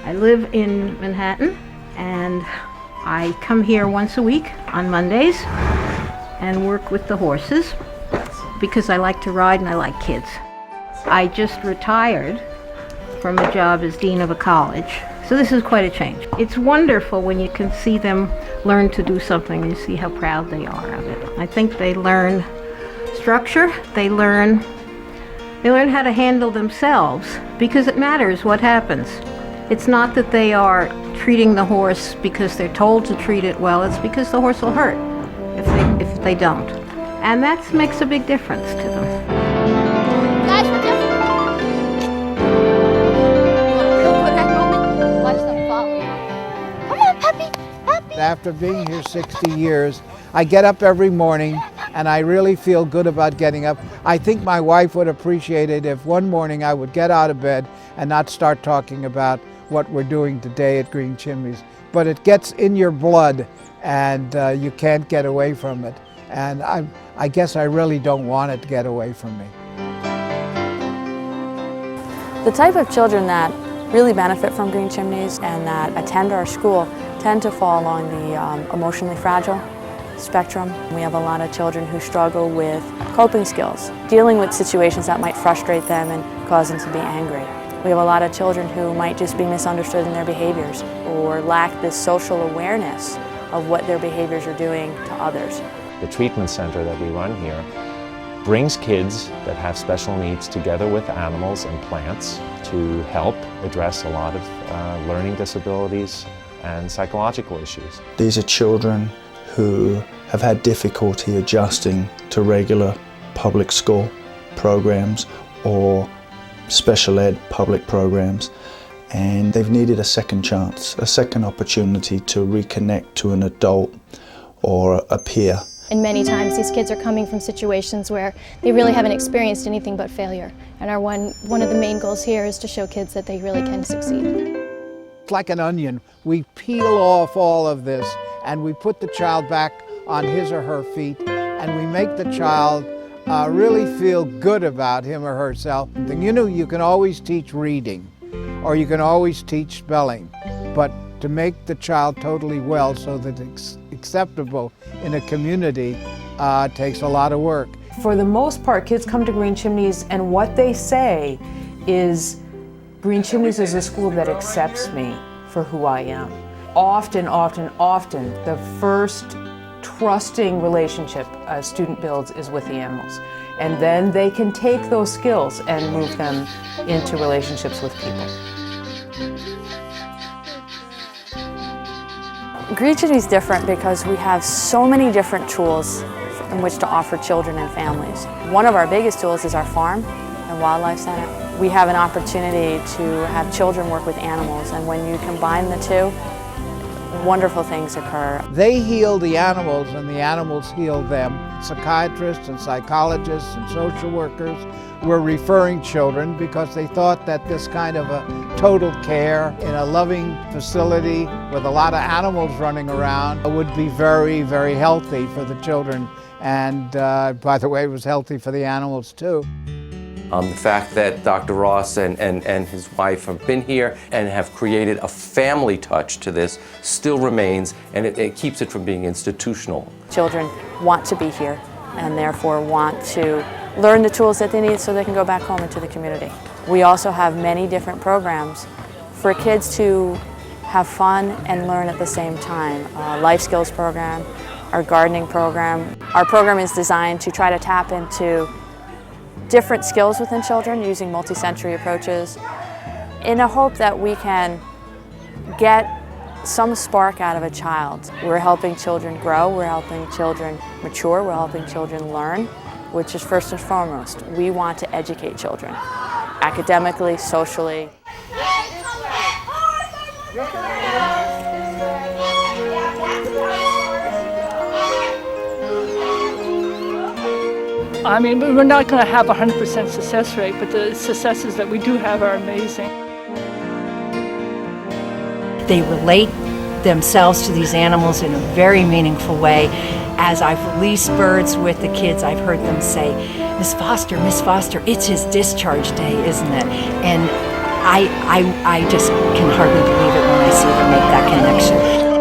I live in Manhattan, and I come here once a week on Mondays and work with the horses because I like to ride and I like kids. I just retired from a job as dean of a college, so this is quite a change. It's wonderful when you can see them learn to do something and you see how proud they are of it. I think they learn structure, they learn how to handle themselves, because it matters what happens. It's not that they are treating the horse because they're told to treat it well, it's because the horse will hurt if they don't. And that makes a big difference to them. Guys, watch out. For that moment, watch them follow. Come on, puppy. After being here 60 years, I get up every morning and I really feel good about getting up. I think my wife would appreciate it if one morning I would get out of bed and not start talking about what we're doing today at Green Chimneys. But it gets in your blood and you can't get away from it. And I guess I really don't want it to get away from me. The type of children that really benefit from Green Chimneys and that attend our school tend to fall along the emotionally fragile spectrum. We have a lot of children who struggle with coping skills, dealing with situations that might frustrate them and cause them to be angry. We have a lot of children who might just be misunderstood in their behaviors or lack this social awareness of what their behaviors are doing to others. The treatment center that we run here brings kids that have special needs together with animals and plants to help address a lot of learning disabilities and psychological issues. These are children who have had difficulty adjusting to regular public school programs or special ed public programs, and they've needed a second chance, a second opportunity to reconnect to an adult or a peer. And many times these kids are coming from situations where they really haven't experienced anything but failure. And our one of the main goals here is to show kids that they really can succeed. It's like an onion. We peel off all of this and we put the child back on his or her feet and we make the child really feel good about him or herself. You know, you can always teach reading or you can always teach spelling, but to make the child totally well so that it's acceptable in a community takes a lot of work. For the most part, kids come to Green Chimneys and what they say is, Green Chimneys is a school that accepts me for who I am. Often, the first trusting relationship a student builds is with the animals. And then they can take those skills and move them into relationships with people. Green Chimneys is different because we have so many different tools in which to offer children and families. One of our biggest tools is our farm and wildlife center. We have an opportunity to have children work with animals, and when you combine the two, wonderful things occur. They heal the animals and the animals heal them. Psychiatrists and psychologists and social workers were referring children because they thought that this kind of a total care in a loving facility with a lot of animals running around would be very, very healthy for the children. And by the way, it was healthy for the animals too. The fact that Dr. Ross and his wife have been here and have created a family touch to this still remains, and it keeps it from being institutional. Children want to be here and therefore want to learn the tools that they need so they can go back home into the community. We also have many different programs for kids to have fun and learn at the same time. Life skills program, our gardening program. Our program is designed to try to tap into different skills within children using multi-sensory approaches in a hope that we can get some spark out of a child. We're helping children grow, we're helping children mature, we're helping children learn, which is first and foremost. We want to educate children, academically, socially. I mean, we're not going to have a 100% success rate, but the successes that we do have are amazing. They relate themselves to these animals in a very meaningful way. As I've released birds with the kids, I've heard them say, Miss Foster, it's his discharge day, isn't it? And I just can hardly believe it when I see them make that connection.